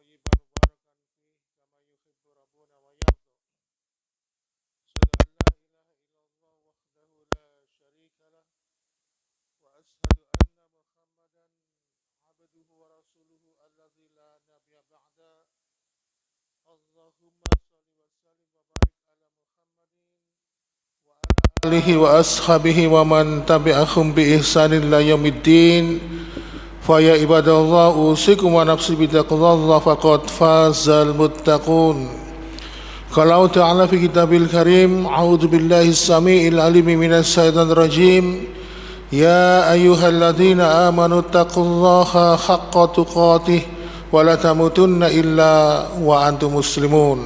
طيبا مباركا فيه كما يحب ربنا ويرضى. أشهد أن لا إله إلا الله وحده لا شريك له، وأشهد أن محمدا عبده ورسوله الذي لا نبي بعده. اللهم صل وسلم وبارك على محمد وعلى آله وأصحابه ومن تبعهم بإحسان إلى يوم الدين. فيا عباد الله أوصيكم ونفسي بتقوى الله فقد فاز المتقون. قال الله تعالى في كتابه الكريم: أعوذ بالله السميع العليم من الشيطان الرجيم. يا أيها الذين آمنوا اتقوا الله حق تقاته ولا تموتن إلا وأنتم مسلمون.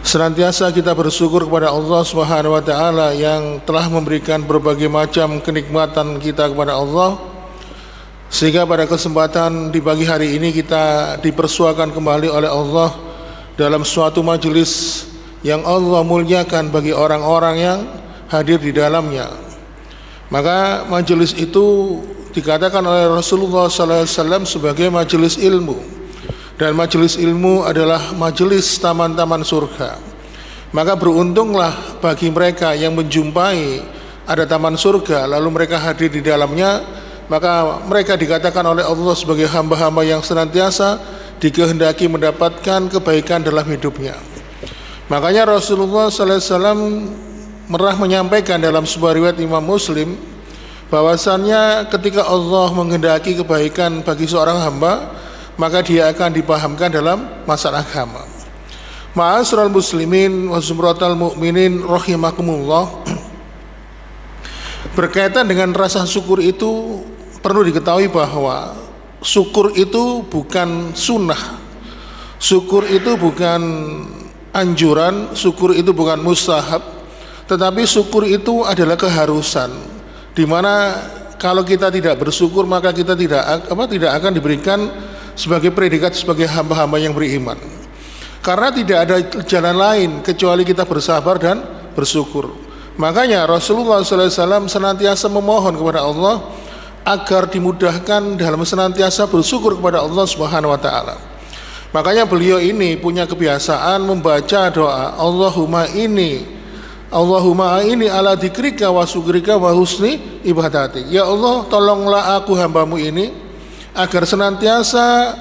Senantiasa kita bersyukur kepada Allah Subhanahu wa taala yang telah memberikan berbagai macam kenikmatan kita kepada Allah, sehingga pada kesempatan di pagi hari ini kita dipersuakan kembali oleh Allah dalam suatu majelis yang Allah muliakan bagi orang-orang yang hadir di dalamnya. Maka majelis itu dikatakan oleh Rasulullah SAW sebagai majelis ilmu, dan majelis ilmu adalah majelis taman-taman surga. Maka beruntunglah bagi mereka yang menjumpai ada taman surga lalu mereka hadir di dalamnya, maka mereka dikatakan oleh Allah sebagai hamba-hamba yang senantiasa dikehendaki mendapatkan kebaikan dalam hidupnya. Makanya Rasulullah SAW pernah menyampaikan dalam sebuah riwayat Imam Muslim bahwasannya ketika Allah menghendaki kebaikan bagi seorang hamba, maka dia akan dipahamkan dalam masalah agama. Ma'asyiral muslimin wa zumratal mu'minin rahimakumullah. Berkaitan dengan rasa syukur itu perlu diketahui bahwa syukur itu bukan sunnah, syukur itu bukan anjuran, syukur itu bukan mustahab, tetapi syukur itu adalah keharusan, di mana kalau kita tidak bersyukur maka kita tidak akan diberikan sebagai predikat sebagai hamba-hamba yang beriman. Karena tidak ada jalan lain kecuali kita bersabar dan bersyukur. Makanya Rasulullah SAW senantiasa memohon kepada Allah agar dimudahkan dalam senantiasa bersyukur kepada Allah Subhanahu wa taala. Makanya beliau ini punya kebiasaan membaca doa Allahumma ini ala dzikrika wa syukrika wa husni ibadati. Ya Allah, tolonglah aku hambamu ini agar senantiasa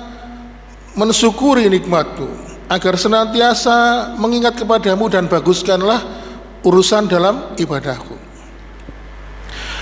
mensyukuri nikmat-Mu, agar senantiasa mengingat kepadamu dan baguskanlah urusan dalam ibadahku.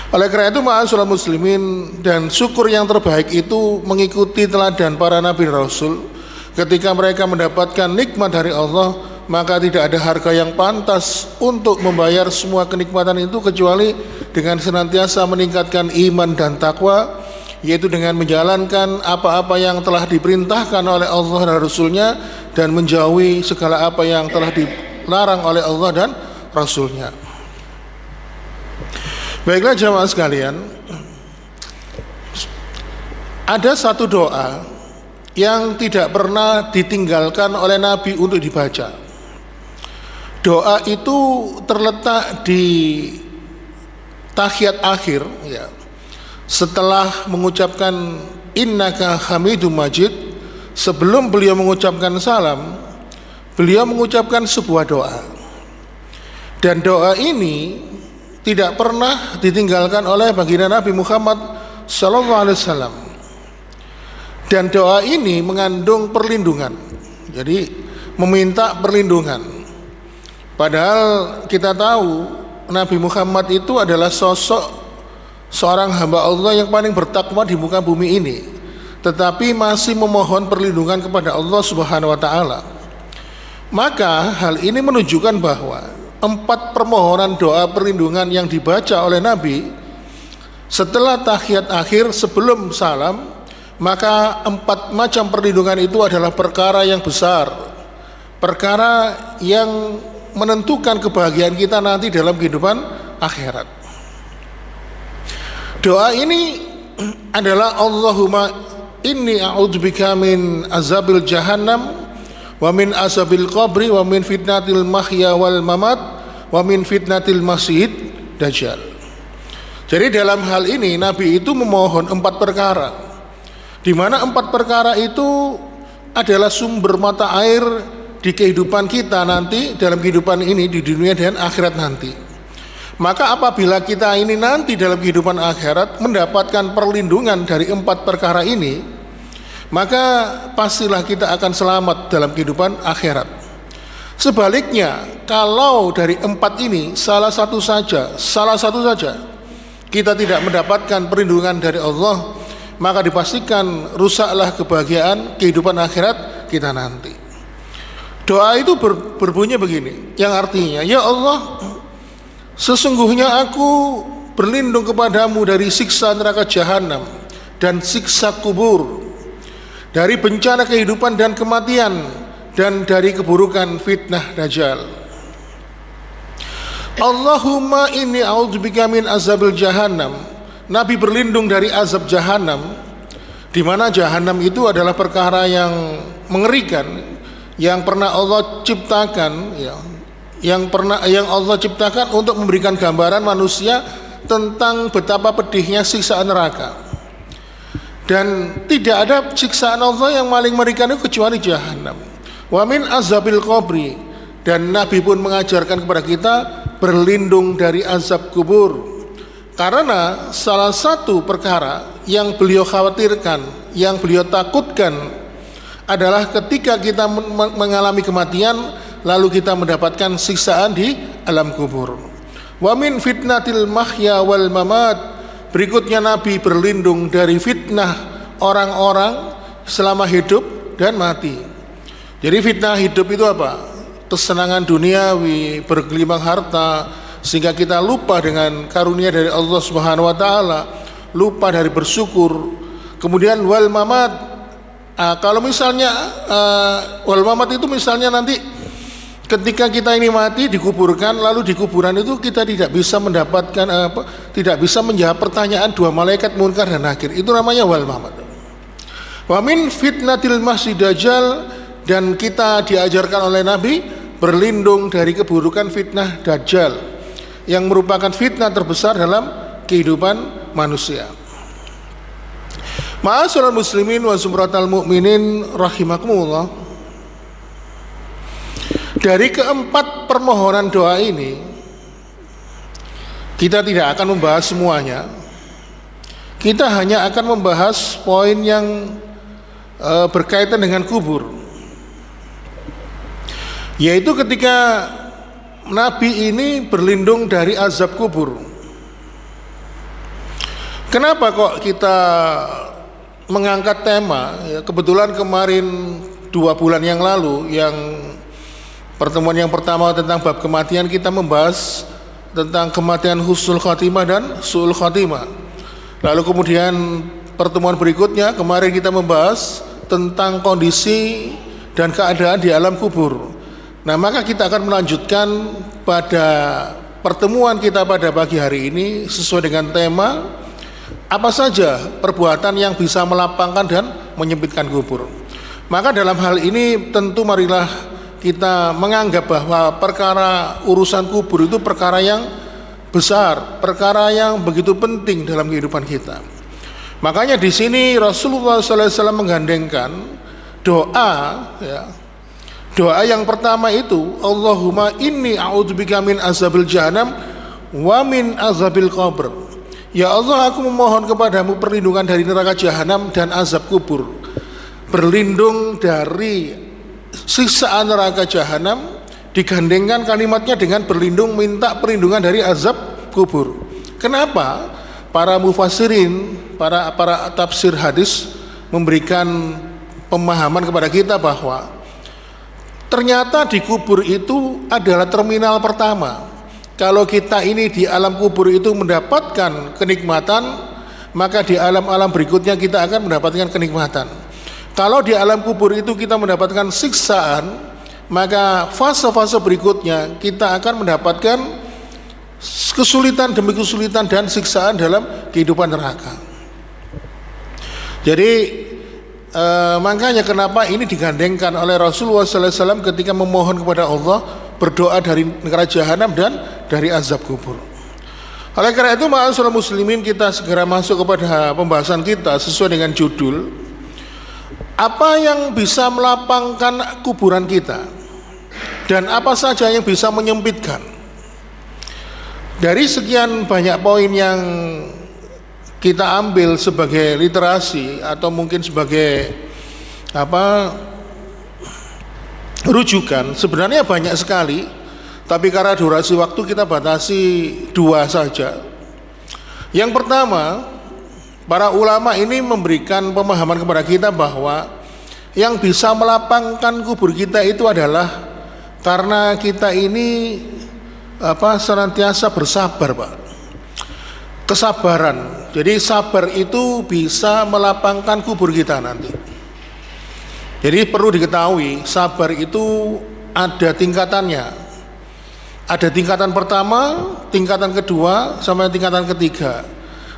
Oleh karena itu ma'asyiral muslimin, dan syukur yang terbaik itu mengikuti teladan para nabi rasul. Ketika mereka mendapatkan nikmat dari Allah, maka tidak ada harga yang pantas untuk membayar semua kenikmatan itu kecuali dengan senantiasa meningkatkan iman dan takwa, yaitu dengan menjalankan apa-apa yang telah diperintahkan oleh Allah dan Rasulnya, dan menjauhi segala apa yang telah dilarang oleh Allah dan Rasulnya. Baiklah jamaah sekalian, ada satu doa yang tidak pernah ditinggalkan oleh Nabi untuk dibaca. Doa itu terletak di tahiyat akhir, ya. Setelah mengucapkan innaka hamidum majid, sebelum beliau mengucapkan salam, beliau mengucapkan sebuah doa. Dan doa ini tidak pernah ditinggalkan oleh baginda Nabi Muhammad SAW. Dan doa ini mengandung perlindungan, jadi meminta perlindungan. Padahal kita tahu Nabi Muhammad itu adalah sosok seorang hamba Allah yang paling bertakwa di muka bumi ini, tetapi masih memohon perlindungan kepada Allah Subhanahu wa taala. Maka hal ini menunjukkan bahwa 4 permohonan doa perlindungan yang dibaca oleh Nabi setelah tahiyat akhir sebelum salam, maka 4 macam perlindungan itu adalah perkara yang besar, perkara yang menentukan kebahagiaan kita nanti dalam kehidupan akhirat. Doa ini adalah Allahumma inni a'udzubika min azabil jahannam wa min azabil qabri wa min fitnatil mahya wal mamat wa min fitnatil masihid dajjal. Jadi dalam hal ini Nabi itu memohon 4 perkara. di mana 4 perkara itu adalah sumber mata air di kehidupan kita nanti, dalam kehidupan ini di dunia dan akhirat nanti. Maka apabila kita ini nanti dalam kehidupan akhirat mendapatkan perlindungan dari 4 perkara ini, maka pastilah kita akan selamat dalam kehidupan akhirat. Sebaliknya, kalau dari 4 ini salah satu saja kita tidak mendapatkan perlindungan dari Allah, maka dipastikan rusaklah kebahagiaan kehidupan akhirat kita nanti. Doa itu berbunyi begini, yang artinya, ya Allah, sesungguhnya aku berlindung kepadamu dari siksa neraka jahanam dan siksa kubur, dari bencana kehidupan dan kematian, dan dari keburukan fitnah Dajjal. Allahumma inni a'udzubika min azabil jahannam. Nabi berlindung dari azab jahanam, di mana jahanam itu adalah perkara yang mengerikan yang pernah Allah ciptakan, ya, yang Allah ciptakan untuk memberikan gambaran manusia tentang betapa pedihnya siksaan neraka. Dan tidak ada siksaan Allah yang paling mengerikan itu kecuali jahanam. Wa min azabil qabri, dan Nabi pun mengajarkan kepada kita berlindung dari azab kubur, karena salah satu perkara yang beliau khawatirkan, yang beliau takutkan adalah ketika kita mengalami kematian lalu kita mendapatkan siksaan di alam kubur. Wa min fitnatil mahya wal mamat, berikutnya Nabi berlindung dari fitnah orang-orang selama hidup dan mati. Jadi fitnah hidup itu apa? Kesenangan duniawi, bergelimang harta, sehingga kita lupa dengan karunia dari Allah Subhanahu wa taala, lupa dari bersyukur. Kemudian wal mamat, kalau misalnya wal mamat itu misalnya nanti ketika kita ini mati dikuburkan, lalu di kuburan itu kita tidak bisa mendapatkan tidak bisa menjawab pertanyaan 2 malaikat munkar dan nakir. Itu namanya wal mamat. Wa min fitnatil masih dajjal, dan kita diajarkan oleh Nabi berlindung dari keburukan fitnah Dajjal yang merupakan fitnah terbesar dalam kehidupan manusia. Ma'asyiral muslimin wa zumratal mu'minin rahimakumullah. Dari keempat permohonan doa ini kita tidak akan membahas semuanya. Kita hanya akan membahas poin yang berkaitan dengan kubur, yaitu ketika Nabi ini berlindung dari azab kubur. Kenapa kok kita mengangkat tema, ya, kebetulan kemarin 2 bulan yang lalu, yang pertemuan yang pertama tentang bab kematian, kita membahas tentang kematian husnul khatimah dan su'ul khatimah. Lalu kemudian pertemuan berikutnya kemarin kita membahas tentang kondisi dan keadaan di alam kubur. Nah, maka kita akan melanjutkan pada pertemuan kita pada pagi hari ini sesuai dengan tema apa saja perbuatan yang bisa melapangkan dan menyempitkan kubur. Maka dalam hal ini tentu marilah kita menganggap bahwa perkara urusan kubur itu perkara yang besar, perkara yang begitu penting dalam kehidupan kita. Makanya di sini Rasulullah SAW menggandengkan doa, ya. Doa yang pertama itu, Allahumma inni a'udzubika min azabil jahannam wa min azabil qabr. Ya Allah, aku memohon kepadamu perlindungan dari neraka jahanam dan azab kubur. Berlindung dari siksaan neraka jahanam digandengkan kalimatnya dengan berlindung, minta perlindungan dari azab kubur. Kenapa? Para mufassirin, para tafsir hadis memberikan pemahaman kepada kita bahwa ternyata di kubur itu adalah terminal pertama. Kalau kita ini di alam kubur itu mendapatkan kenikmatan, maka di alam-alam berikutnya kita akan mendapatkan kenikmatan. Kalau di alam kubur itu kita mendapatkan siksaan, maka fase-fase berikutnya kita akan mendapatkan kesulitan demi kesulitan dan siksaan dalam kehidupan neraka. Jadi makanya kenapa ini digandengkan oleh Rasulullah SAW ketika memohon kepada Allah, berdoa dari negara jahanam dan dari azab kubur. Oleh karena itu, ma'asyiral muslimin, kita segera masuk kepada pembahasan kita sesuai dengan judul Apa yang bisa melapangkan kuburan kita dan apa saja yang bisa menyempitkan? Dari sekian banyak poin yang kita ambil sebagai literasi atau mungkin sebagai rujukan, sebenarnya banyak sekali, tapi karena durasi waktu kita batasi 2 saja. Yang pertama, para ulama ini memberikan pemahaman kepada kita bahwa yang bisa melapangkan kubur kita itu adalah karena kita ini senantiasa bersabar, Pak. Kesabaran. Jadi sabar itu bisa melapangkan kubur kita nanti. Jadi perlu diketahui, sabar itu ada tingkatannya. Ada tingkatan pertama, tingkatan kedua, sampai tingkatan ketiga.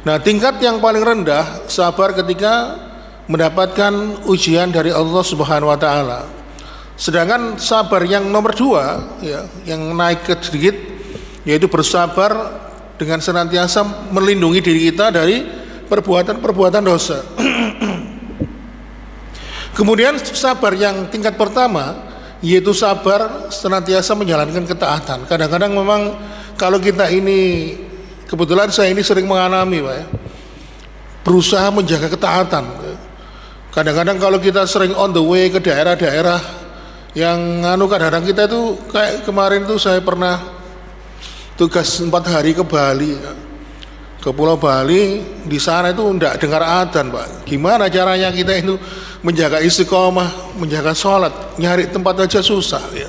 Nah, tingkat yang paling rendah sabar ketika mendapatkan ujian dari Allah Subhanahu wa taala. Sedangkan sabar yang nomor 2 ya, yang naik ke sedikit, yaitu bersabar dengan senantiasa melindungi diri kita dari perbuatan-perbuatan dosa. Kemudian sabar yang tingkat pertama, yaitu sabar senantiasa menjalankan ketaatan. Kadang-kadang memang kalau kita ini, kebetulan saya ini sering mengalami, Pak ya, berusaha menjaga ketaatan. Kadang-kadang kalau kita sering on the way ke daerah-daerah yang kadang-kadang kita itu kayak kemarin tuh saya pernah tugas 4 hari ke Bali, ke Pulau Bali. Di sana itu enggak dengar adzan, Pak. Gimana caranya kita itu menjaga istiqomah, menjaga sholat, nyari tempat aja susah ya.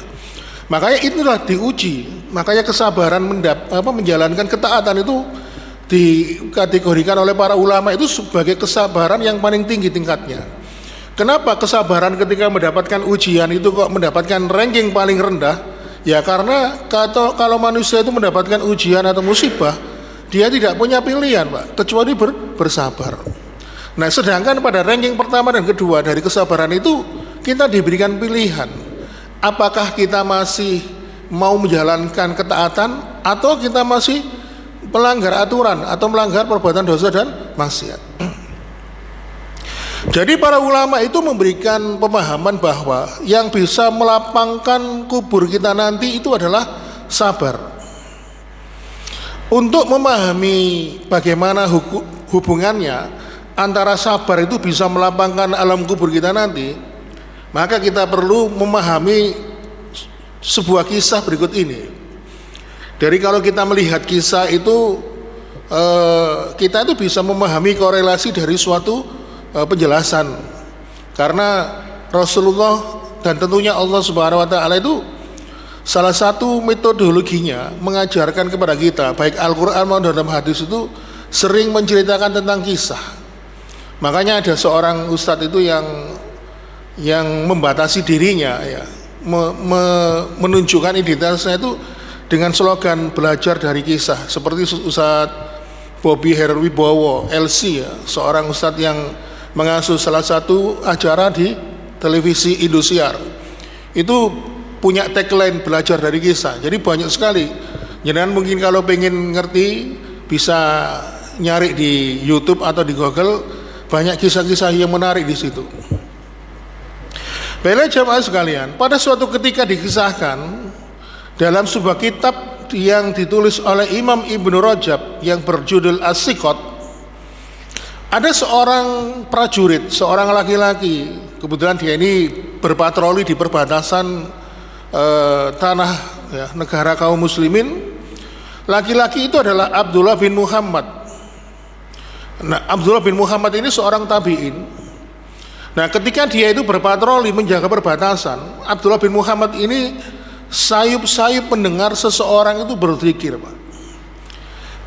Makanya itulah diuji. Makanya kesabaran menjalankan ketaatan itu dikategorikan oleh para ulama itu sebagai kesabaran yang paling tinggi tingkatnya. Kenapa kesabaran ketika mendapatkan ujian itu kok mendapatkan ranking paling rendah? Ya karena kalau manusia itu mendapatkan ujian atau musibah, dia tidak punya pilihan, Pak, kecuali bersabar. Nah, sedangkan pada ranking pertama dan kedua dari kesabaran itu kita diberikan pilihan. Apakah kita masih mau menjalankan ketaatan atau kita masih melanggar aturan atau melanggar perbuatan dosa dan maksiat. Jadi para ulama itu memberikan pemahaman bahwa yang bisa melapangkan kubur kita nanti itu adalah sabar. Untuk memahami bagaimana hubungannya antara sabar itu bisa melapangkan alam kubur kita nanti, maka kita perlu memahami sebuah kisah berikut ini. Dari kalau kita melihat kisah itu, kita itu bisa memahami korelasi dari suatu penjelasan. Karena Rasulullah dan tentunya Allah Subhanahu wa taala itu salah satu metodologinya mengajarkan kepada kita, baik Al-Qur'an maupun dalam hadis itu sering menceritakan tentang kisah. Makanya ada seorang ustadz itu yang membatasi dirinya ya, menunjukkan identitasnya itu dengan slogan belajar dari kisah, seperti Ustadz Bobby Herwibowo LC ya, seorang ustadz yang mengasuh salah satu acara di televisi Indosiar. Itu punya tagline belajar dari kisah. Jadi banyak sekali. Jangan mungkin kalau pengen ngerti bisa nyari di YouTube atau di Google, banyak kisah-kisah yang menarik di situ. Baiklah jamaah sekalian, pada suatu ketika dikisahkan dalam sebuah kitab yang ditulis oleh Imam Ibnu Rajab yang berjudul As-Siqat, ada seorang prajurit, seorang laki-laki, kebetulan dia ini berpatroli di perbatasan tanah ya, negara kaum muslimin. Laki-laki itu adalah Abdullah bin Muhammad. Nah, Abdullah bin Muhammad ini seorang tabi'in. Nah, ketika dia itu berpatroli menjaga perbatasan, Abdullah bin Muhammad ini sayup-sayup mendengar seseorang itu berzikir, Pak.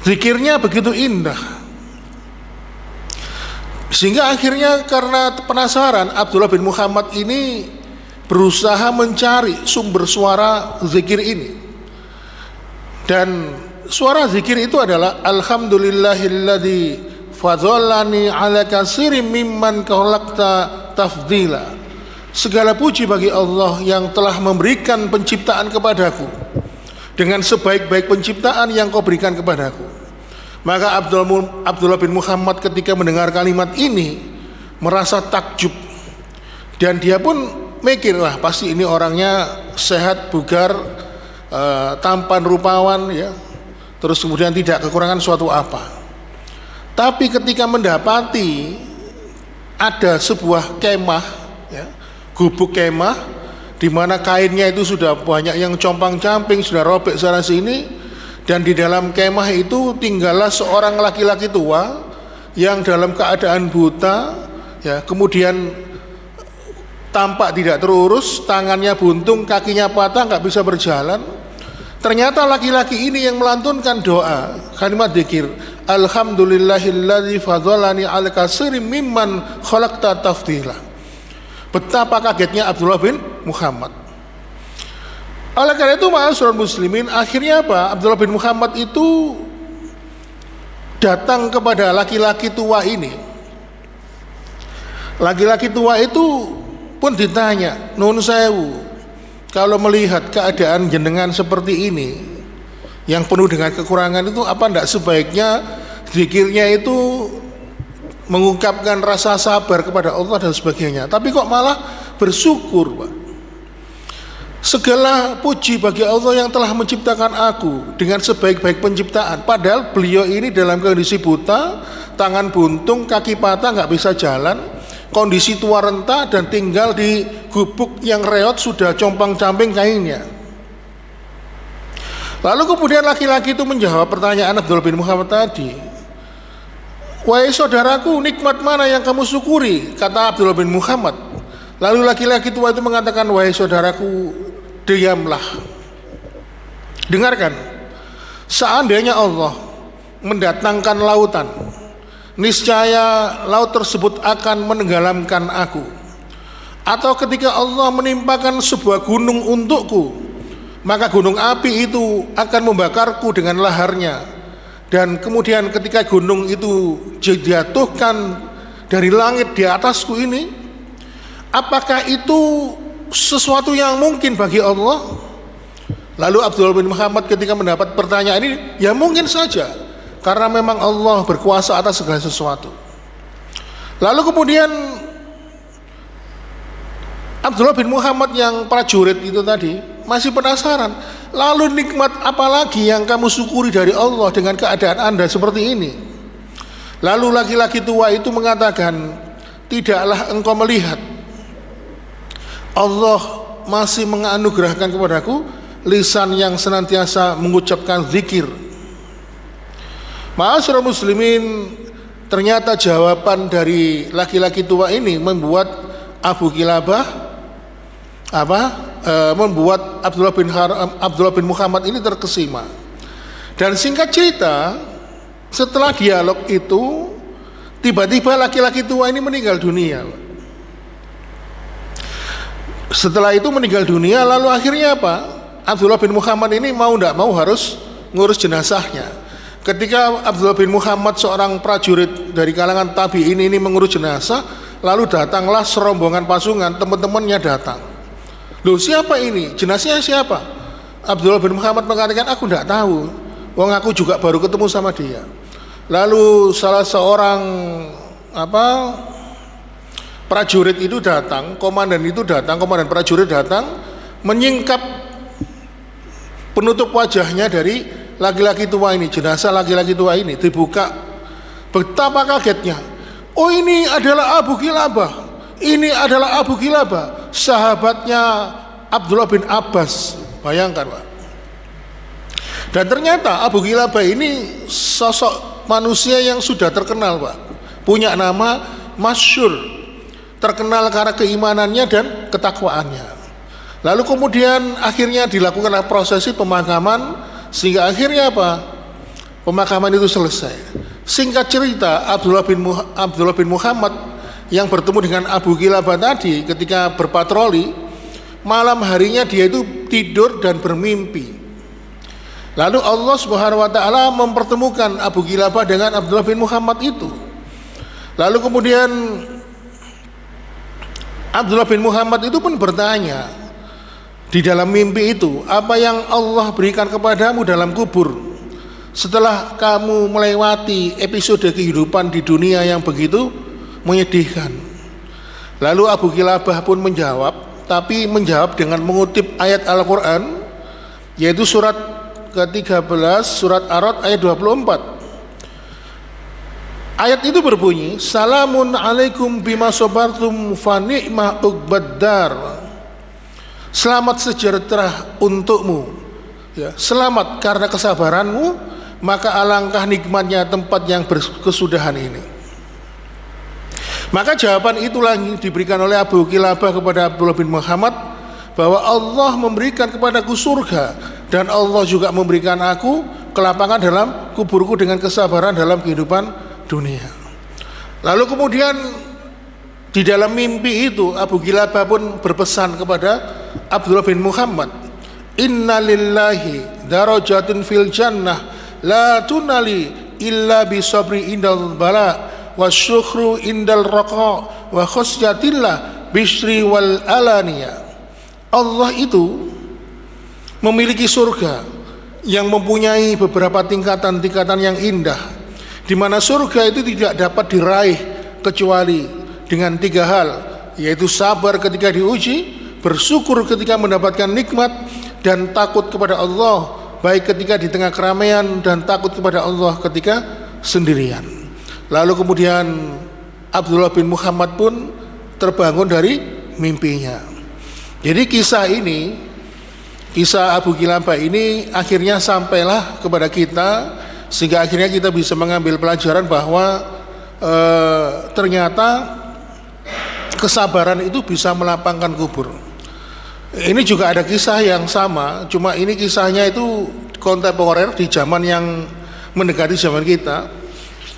Zikirnya begitu indah. Sehingga akhirnya karena penasaran, Abdullah bin Muhammad ini berusaha mencari sumber suara zikir ini. Dan suara zikir itu adalah Alhamdulillahilladzi fadhalani ala katsirin mimman khalaqta tafdila. Segala puji bagi Allah yang telah memberikan penciptaan kepadaku dengan sebaik-baik penciptaan yang kau berikan kepadaku. Maka Abdullah bin Muhammad ketika mendengar kalimat ini merasa takjub. Dan dia pun mikir, wah pasti ini orangnya sehat, bugar, tampan, rupawan ya. Terus kemudian tidak kekurangan suatu apa. Tapi ketika mendapati ada sebuah kemah ya, gubuk kemah di mana kainnya itu sudah banyak yang compang-camping, sudah robek sana sini, dan di dalam kemah itu tinggallah seorang laki-laki tua yang dalam keadaan buta ya, kemudian tampak tidak terurus, tangannya buntung, kakinya patah, nggak bisa berjalan. Ternyata laki-laki ini yang melantunkan doa kalimat dzikir, alhamdulillahilladzi fadhalani ala katsirin mimman khalaqta tafdila. Betapa kagetnya Abdullah bin Muhammad. Oleh karena itu ma'asyiral muslimin, akhirnya apa? Abdullah bin Muhammad itu datang kepada laki-laki tua ini. Laki-laki tua itu pun ditanya, nun sewu, kalau melihat keadaan jenengan seperti ini yang penuh dengan kekurangan itu, apa tidak sebaiknya zikirnya itu mengungkapkan rasa sabar kepada Allah dan sebagainya, tapi kok malah bersyukur, Pak. Segala puji bagi Allah yang telah menciptakan aku dengan sebaik-baik penciptaan, padahal beliau ini dalam kondisi buta, tangan buntung, kaki patah, nggak bisa jalan, kondisi tua renta, dan tinggal di gubuk yang reot, sudah compang-camping kainnya. Lalu kemudian laki-laki itu menjawab pertanyaan Abdullah bin Muhammad tadi. Wahai saudaraku, nikmat mana yang kamu syukuri? Kata Abdullah bin Muhammad. Lalu laki-laki tua itu mengatakan, wahai saudaraku, diamlah. Dengarkan, seandainya Allah mendatangkan lautan, niscaya laut tersebut akan menenggelamkan aku. Atau ketika Allah menimpakan sebuah gunung untukku, maka gunung api itu akan membakarku dengan laharnya. Dan kemudian ketika gunung itu dijatuhkan dari langit di atasku ini, apakah itu sesuatu yang mungkin bagi Allah? Lalu Abdullah bin Muhammad ketika mendapat pertanyaan ini, ya mungkin saja, karena memang Allah berkuasa atas segala sesuatu. Lalu kemudian Abdullah bin Muhammad yang prajurit itu tadi masih penasaran, lalu nikmat apa lagi yang kamu syukuri dari Allah dengan keadaan Anda seperti ini? Lalu laki-laki tua itu mengatakan, tidaklah engkau melihat Allah masih menganugerahkan kepadaku lisan yang senantiasa mengucapkan zikir. Ma'asyiral muslimin, ternyata jawaban dari laki-laki tua ini membuat Abu Kilabah membuat Abdullah bin Muhammad ini terkesima. Dan singkat cerita, setelah dialog itu, tiba-tiba laki-laki tua ini meninggal dunia. Setelah itu meninggal dunia, lalu akhirnya apa? Abdullah bin Muhammad ini mau tidak mau harus ngurus jenazahnya. Ketika Abdullah bin Muhammad, seorang prajurit dari kalangan tabi'in ini mengurus jenazah, lalu datanglah serombongan pasukan, teman-temannya datang. Loh, siapa ini? Jenazahnya siapa? Abdullah bin Muhammad mengatakan, aku tidak tahu, wong aku juga baru ketemu sama dia. Lalu salah seorang prajurit itu datang, komandan prajurit datang, menyingkap penutup wajahnya dari laki-laki tua ini, jenazah laki-laki tua ini dibuka. Betapa kagetnya, oh ini adalah Abu Kilabah. Ini adalah Abu Kilabah, sahabatnya Abdullah bin Abbas. Bayangkan, Pak. Dan ternyata Abu Kilabah ini sosok manusia yang sudah terkenal, Pak. Punya nama masyhur, terkenal karena keimanannya dan ketakwaannya. Lalu kemudian akhirnya dilakukanlah prosesi pemakaman, sehingga akhirnya apa? Pemakaman itu selesai. Singkat cerita, Abdullah bin Muhammad yang bertemu dengan Abu Kilabah tadi ketika berpatroli, malam harinya dia itu tidur dan bermimpi. Lalu Allah Subhanahu wa taala mempertemukan Abu Kilabah dengan Abdullah bin Muhammad itu. Lalu kemudian Abdullah bin Muhammad itu pun bertanya di dalam mimpi itu, apa yang Allah berikan kepadamu dalam kubur setelah kamu melewati episode kehidupan di dunia yang begitu menyedihkan. Lalu Abu Kilabah pun menjawab, tapi menjawab dengan mengutip ayat Al-Quran, yaitu surat ke-13 surat Ar-Ra'd ayat 24. Ayat itu berbunyi, salamun alaikum bima sabartum fa ni'ma uqbaddar. Selamat sejahtera untukmu, ya, selamat karena kesabaranmu, maka alangkah nikmatnya tempat yang berkesudahan ini. Maka jawaban itulah yang diberikan oleh Abu Kilabah kepada Abdullah bin Muhammad, bahwa Allah memberikan kepadaku surga, dan Allah juga memberikan aku kelapangan dalam kuburku dengan kesabaran dalam kehidupan dunia. Lalu kemudian di dalam mimpi itu Abu Kilabah pun berpesan kepada Abdullah bin Muhammad, inna lillahi darajatin fil jannah la tunali illa bisabri indal bala wasyukru indal raqa wa khusyatillah bisri wal alaniya. Allah itu memiliki surga yang mempunyai beberapa tingkatan-tingkatan yang indah, di mana surga itu tidak dapat diraih kecuali dengan 3 hal, yaitu sabar ketika diuji, bersyukur ketika mendapatkan nikmat, dan takut kepada Allah baik ketika di tengah keramaian dan takut kepada Allah ketika sendirian. Lalu kemudian Abdullah bin Muhammad pun terbangun dari mimpinya. Jadi kisah ini, kisah Abu Kilabah ini akhirnya sampailah kepada kita, sehingga akhirnya kita bisa mengambil pelajaran bahwa ternyata kesabaran itu bisa melapangkan kubur. Ini juga ada kisah yang sama, cuma ini kisahnya itu kontemporer di zaman yang mendekati zaman kita.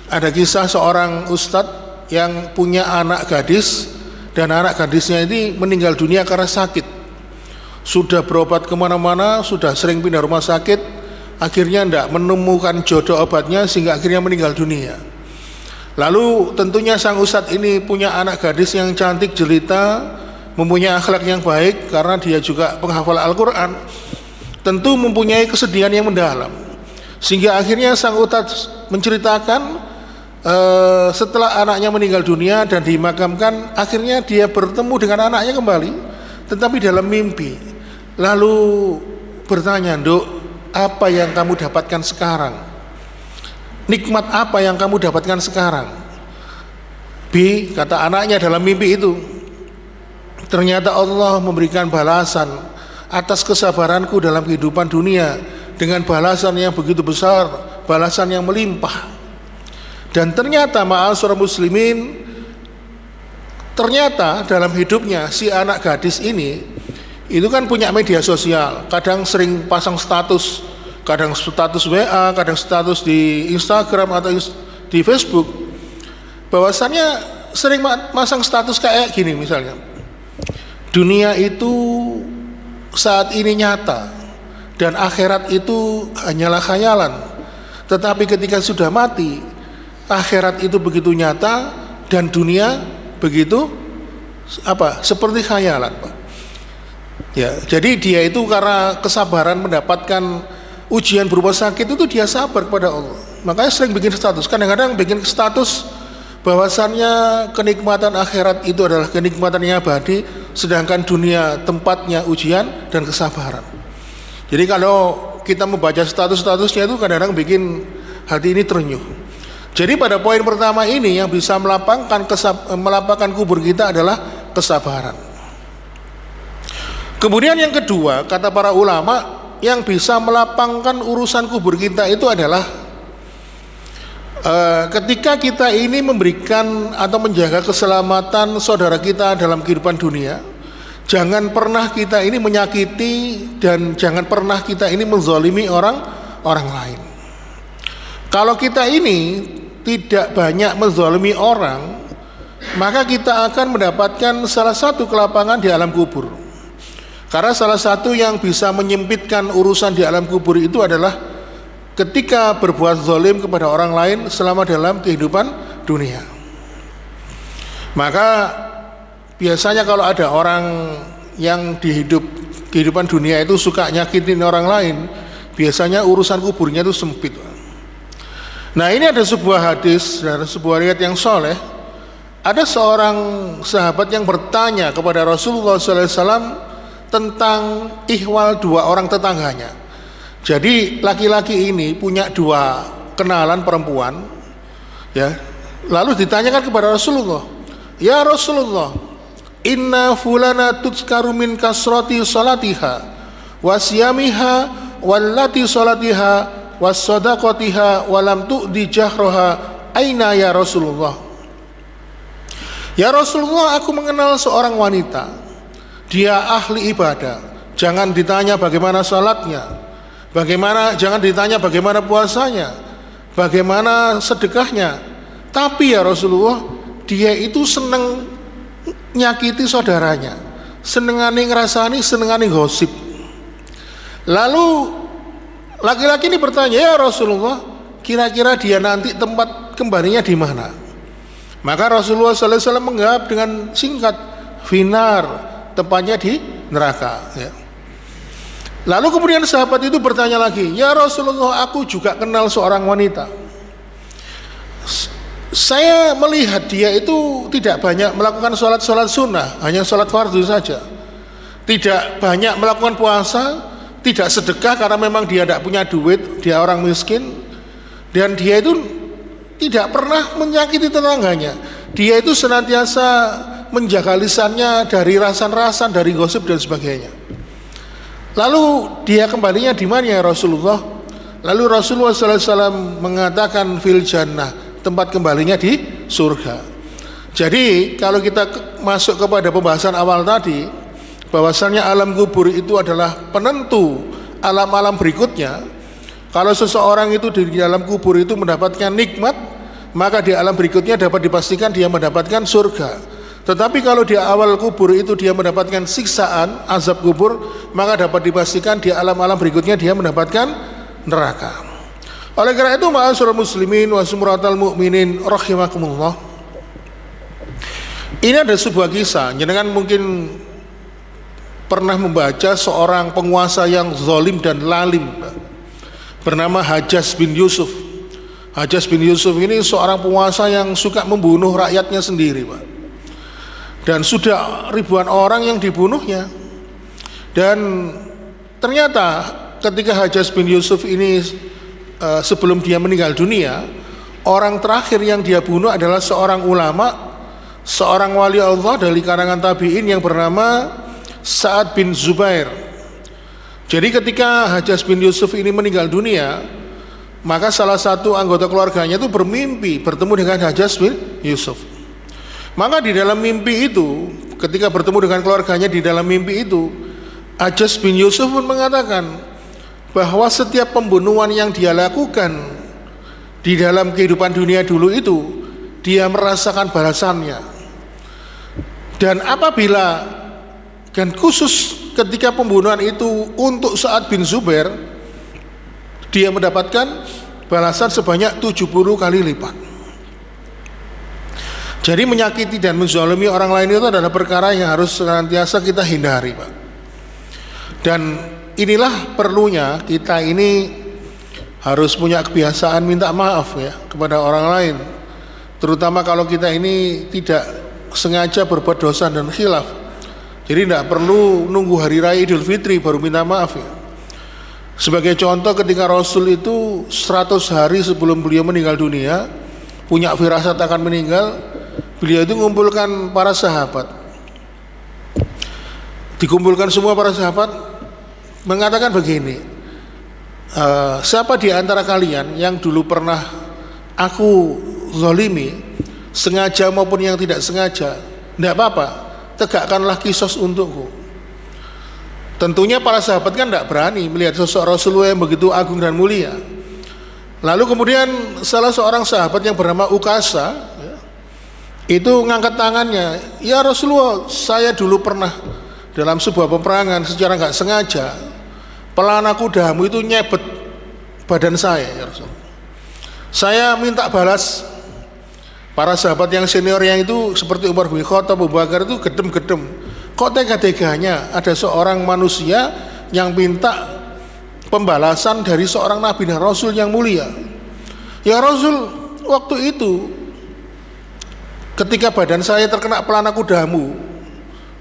Ada kisah seorang ustadz yang punya anak gadis, dan anak gadisnya ini meninggal dunia karena sakit. Sudah berobat kemana-mana, sudah sering pindah rumah sakit, akhirnya tidak menemukan jodoh obatnya, sehingga akhirnya meninggal dunia. Lalu tentunya sang ustadz ini punya anak gadis yang cantik jelita, mempunyai akhlak yang baik karena dia juga penghafal Al-Quran, tentu mempunyai kesedihan yang mendalam, sehingga akhirnya sang ustadz menceritakan setelah anaknya meninggal dunia dan dimakamkan, akhirnya dia bertemu dengan anaknya kembali, tetapi dalam mimpi. Lalu bertanya, "Nduk, apa yang kamu dapatkan sekarang? Nikmat apa yang kamu dapatkan sekarang?" Bi, kata anaknya dalam mimpi itu, "Ternyata Allah memberikan balasan atas kesabaranku dalam kehidupan dunia dengan balasan yang begitu besar, balasan yang melimpah. Dan ternyata ma'asyiral muslimin, ternyata dalam hidupnya si anak gadis ini itu kan punya media sosial, kadang sering pasang status, kadang status WA, kadang status di Instagram atau di Facebook, bahwasannya sering masang status kayak gini misalnya, dunia itu saat ini nyata dan akhirat itu hanyalah khayalan, tetapi ketika sudah mati, akhirat itu begitu nyata dan dunia begitu seperti khayalan, Pak. Ya, jadi dia itu karena kesabaran mendapatkan ujian berupa sakit itu, dia sabar kepada Allah. Makanya sering bikin status, kadang-kadang bikin status bahwasannya kenikmatan akhirat itu adalah kenikmatan yang abadi, sedangkan dunia tempatnya ujian dan kesabaran. Jadi kalau kita membaca status-statusnya itu kadang-kadang bikin hati ini terenyuh. Jadi pada poin pertama ini yang bisa melapangkan kubur kita adalah kesabaran. Kemudian yang kedua, kata para ulama, yang bisa melapangkan urusan kubur kita itu adalah ketika kita ini memberikan atau menjaga keselamatan saudara kita dalam kehidupan dunia, jangan pernah kita ini menyakiti dan jangan pernah kita ini menzalimi orang lain. Kalau kita ini tidak banyak menzalimi orang, maka kita akan mendapatkan salah satu kelapangan di alam kubur. Karena salah satu yang bisa menyempitkan urusan di alam kubur itu adalah ketika berbuat zalim kepada orang lain selama dalam kehidupan dunia. Maka biasanya kalau ada orang yang di kehidupan dunia itu suka nyakitin orang lain, biasanya urusan kuburnya itu sempit. Nah, ini ada sebuah hadis dari sebuah riwayat yang soleh, Ada seorang sahabat yang bertanya kepada Rasulullah SAW tentang ihwal dua orang tetangganya. Jadi laki-laki ini punya dua kenalan perempuan, ya. Lalu ditanyakan kepada Rasulullah, ya Rasulullah, inna fulana tuzkaru min kasrati salatiha wasyamiha wallati salatiha wassadaqatiha walam tu'di jahroha aina ya Rasulullah. Ya Rasulullah, aku mengenal seorang wanita, dia ahli ibadah. Jangan ditanya bagaimana salatnya, jangan ditanya bagaimana puasanya, bagaimana sedekahnya. Tapi ya Rasulullah, dia itu seneng nyakiti saudaranya, senengani ngerasani, senengani gosip. Lalu laki-laki ini bertanya, ya Rasulullah, kira-kira dia nanti tempat kembalinya di mana? Maka Rasulullah SAW menjawab dengan singkat, finar, tempatnya di neraka, ya. Lalu kemudian sahabat itu bertanya lagi, ya Rasulullah, aku juga kenal seorang wanita. Saya melihat dia itu tidak banyak melakukan sholat sunnah, hanya sholat fardu saja. Tidak banyak melakukan puasa, tidak sedekah karena memang dia tidak punya duit, dia orang miskin. Dan dia itu tidak pernah menyakiti tetangganya. Dia itu senantiasa menjaga lisannya dari rasan-rasan, dari gosip dan sebagainya. Lalu dia kembalinya di mana ya Rasulullah? Lalu Rasulullah SAW mengatakan fil jannah, tempat kembalinya di surga. Jadi kalau kita masuk kepada pembahasan awal tadi, bahwasannya alam kubur itu adalah penentu alam-alam berikutnya. Kalau seseorang itu di dalam kubur itu mendapatkan nikmat, maka di alam berikutnya dapat dipastikan dia mendapatkan surga. Tetapi kalau di awal kubur itu dia mendapatkan siksaan, azab kubur, maka dapat dipastikan di alam-alam berikutnya dia mendapatkan neraka. Oleh karena itu, ma'asyiral muslimin wa sumratal mu'minin rahimakumullah, ini ada sebuah kisah. Jenengan mungkin pernah membaca seorang penguasa yang zalim dan lalim, bernama Hajjaj bin Yusuf. Hajjaj bin Yusuf ini seorang penguasa yang suka membunuh rakyatnya sendiri, Pak. Dan sudah ribuan orang yang dibunuhnya. Dan ternyata ketika Hajjaj bin Yusuf ini sebelum dia meninggal dunia, orang terakhir yang dia bunuh adalah seorang ulama, seorang wali Allah dari kalangan tabi'in yang bernama Sa'ad bin Zubair. Jadi ketika Hajjaj bin Yusuf ini meninggal dunia, maka salah satu anggota keluarganya itu bermimpi bertemu dengan Hajjaj bin Yusuf. Maka di dalam mimpi itu, ketika bertemu dengan keluarganya di dalam mimpi itu, Hajjaj bin Yusuf pun mengatakan bahwa setiap pembunuhan yang dia lakukan di dalam kehidupan dunia dulu itu, dia merasakan balasannya. Dan apabila, dan khusus ketika pembunuhan itu untuk Sa'ad bin Zubair, dia mendapatkan balasan sebanyak 70 kali lipat. Jadi menyakiti dan menzalimi orang lain itu adalah perkara yang harus senantiasa kita hindari, Pak. Dan inilah perlunya kita ini harus punya kebiasaan minta maaf ya kepada orang lain, terutama kalau kita ini tidak sengaja berbuat dosa dan khilaf. Jadi tidak perlu nunggu hari raya Idul Fitri baru minta maaf ya. Sebagai contoh, ketika Rasul itu 100 hari sebelum beliau meninggal dunia, punya firasat akan meninggal, beliau itu mengumpulkan para sahabat. Dikumpulkan semua para sahabat, mengatakan begini, siapa di antara kalian yang dulu pernah aku zalimi, sengaja maupun yang tidak sengaja, tidak apa-apa, tegakkanlah kisos untukku. Tentunya para sahabat kan tidak berani melihat sosok Rasulullah yang begitu agung dan mulia. Lalu kemudian salah seorang sahabat yang bernama Ukasa ya, itu ngangkat tangannya, ya Rasulullah, saya dulu pernah dalam sebuah peperangan secara nggak sengaja pelana kudamu itu nyebet badan saya, ya Rasulullah. Saya minta balas. Para sahabat yang senior yang itu seperti Umar bin Khattab, Abu Bakar itu gedem-gedem. Kok tega-teganya ada seorang manusia yang minta pembalasan dari seorang Nabi dan Rasul yang mulia. Ya Rasul, waktu itu ketika badan saya terkena pelana kudamu,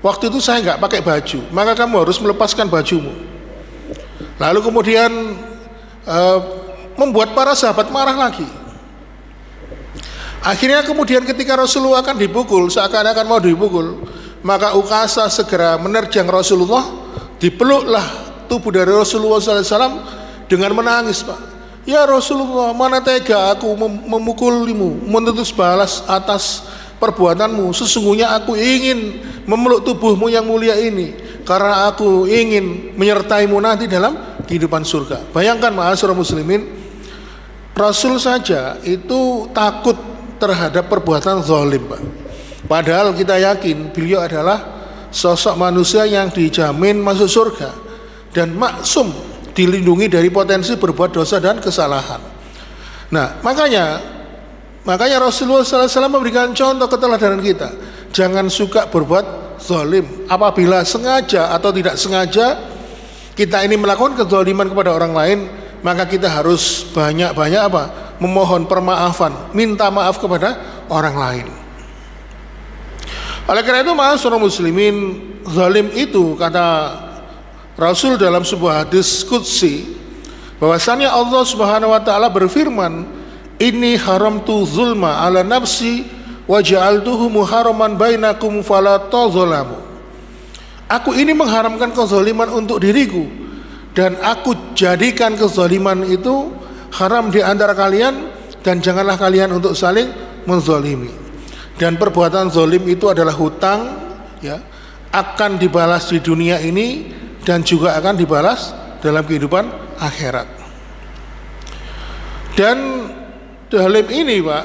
waktu itu saya nggak pakai baju, maka kamu harus melepaskan bajumu. Lalu kemudian membuat para sahabat marah lagi. Akhirnya kemudian ketika Rasulullah akan dipukul, seakan-akan mau dipukul, maka Ukasha segera menerjang Rasulullah, dipeluklah tubuh dari Rasulullah SAW dengan menangis, Pak. Ya Rasulullah, mana tega aku memukulimu, menuntut balas atas perbuatanmu. Sesungguhnya aku ingin memeluk tubuhmu yang mulia ini, karena aku ingin menyertaimu nanti dalam kehidupan surga. Bayangkan ma'asyiral muslimin, Rasul saja itu takut terhadap perbuatan zalim, Pak. Padahal kita yakin beliau adalah sosok manusia yang dijamin masuk surga dan maksum, dilindungi dari potensi berbuat dosa dan kesalahan. Nah, makanya Rasulullah SAW memberikan contoh keteladanan kita. Jangan suka berbuat zalim. Apabila sengaja atau tidak sengaja kita ini melakukan kezaliman kepada orang lain, maka kita harus banyak-banyak memohon permaafan, minta maaf kepada orang lain. Oleh karena itu, ma'asyiral muslimin, zalim itu kata Rasul dalam sebuah hadis qudsi, bahwasannya Allah Subhanahu wa taala berfirman, "Inni haramtu zulma ala nafsi wa ja'altuhu muharraman bainakum fala tadzalamu." Aku ini mengharamkan kezaliman untuk diriku, dan aku jadikan kezaliman itu haram di antara kalian, dan janganlah kalian untuk saling menzalimi. Dan perbuatan zalim itu adalah hutang, ya, akan dibalas di dunia ini dan juga akan dibalas dalam kehidupan akhirat. Dan zalim ini, Pak,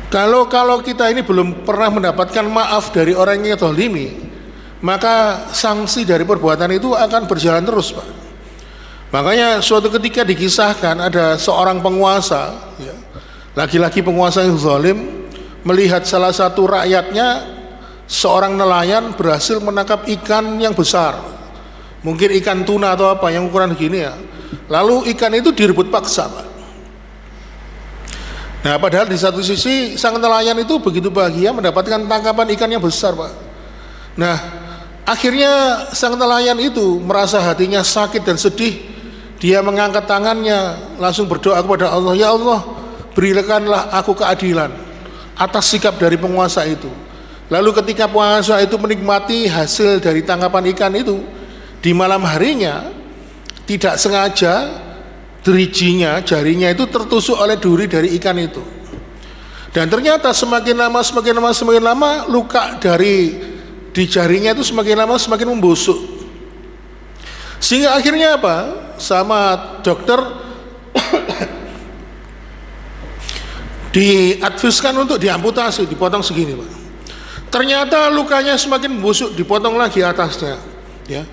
kalau kita ini belum pernah mendapatkan maaf dari orang yang zalimi, maka sanksi dari perbuatan itu akan berjalan terus, Pak. Makanya suatu ketika dikisahkan ada seorang penguasa, ya, laki-laki penguasa yang zalim, melihat salah satu rakyatnya, seorang nelayan, berhasil menangkap ikan yang besar, mungkin ikan tuna atau apa yang ukuran begini, ya. Lalu ikan itu direbut paksa, Pak. Nah, padahal di satu sisi sang nelayan itu begitu bahagia mendapatkan tangkapan ikan yang besar, Pak. Nah, akhirnya sang nelayan itu merasa hatinya sakit dan sedih. Dia mengangkat tangannya, langsung berdoa kepada Allah, "Ya Allah, berikanlah aku keadilan atas sikap dari penguasa itu." Lalu ketika penguasa itu menikmati hasil dari tangkapan ikan itu, di malam harinya tidak sengaja jarinya itu tertusuk oleh duri dari ikan itu. Dan ternyata semakin lama luka di jarinya itu semakin lama semakin membusuk. Sehingga akhirnya sama dokter diadviskan untuk diamputasi, dipotong segini, Pak. Ternyata lukanya semakin membusuk, dipotong lagi atasnya, ya.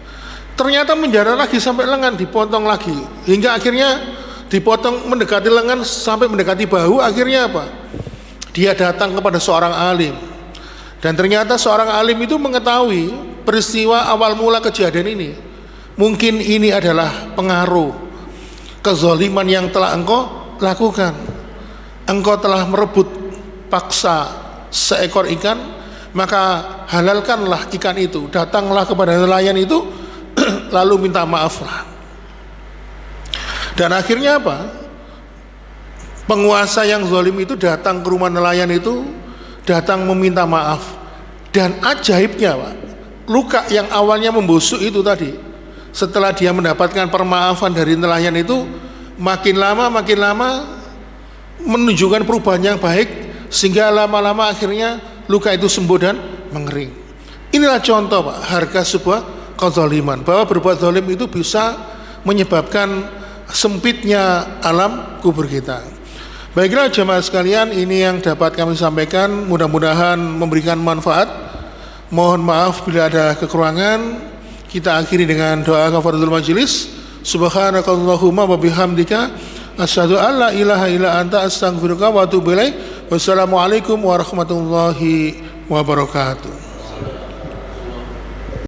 Ternyata menjarah lagi sampai lengan, dipotong lagi, hingga akhirnya dipotong mendekati lengan sampai mendekati bahu. Akhirnya dia datang kepada seorang alim, dan ternyata seorang alim itu mengetahui peristiwa awal mula kejadian ini. Mungkin ini adalah pengaruh kezaliman yang telah engkau lakukan. Engkau telah merebut paksa seekor ikan, maka halalkanlah ikan itu. Datanglah kepada nelayan itu lalu minta maaflah. Dan akhirnya penguasa yang zalim itu datang ke rumah nelayan itu, datang meminta maaf. Dan ajaibnya, Pak, luka yang awalnya membusuk itu tadi, setelah dia mendapatkan permaafan dari nelayan itu, makin lama menunjukkan perubahan yang baik, sehingga lama-lama akhirnya luka itu sembuh dan mengering. Inilah contoh, Pak, harga sebuah kezaliman, bahwa berbuat zalim itu bisa menyebabkan sempitnya alam kubur kita. Baiklah jemaah sekalian, ini yang dapat kami sampaikan, mudah-mudahan memberikan manfaat. Mohon maaf bila ada kekurangan. Kita akhiri dengan doa kafaratul majelis. Subhanakallahumma wa bihamdika asyhadu an la ilaha illa anta astaghfiruka wa atubu ilaik. Wassalamualaikum warahmatullahi wabarakatuh.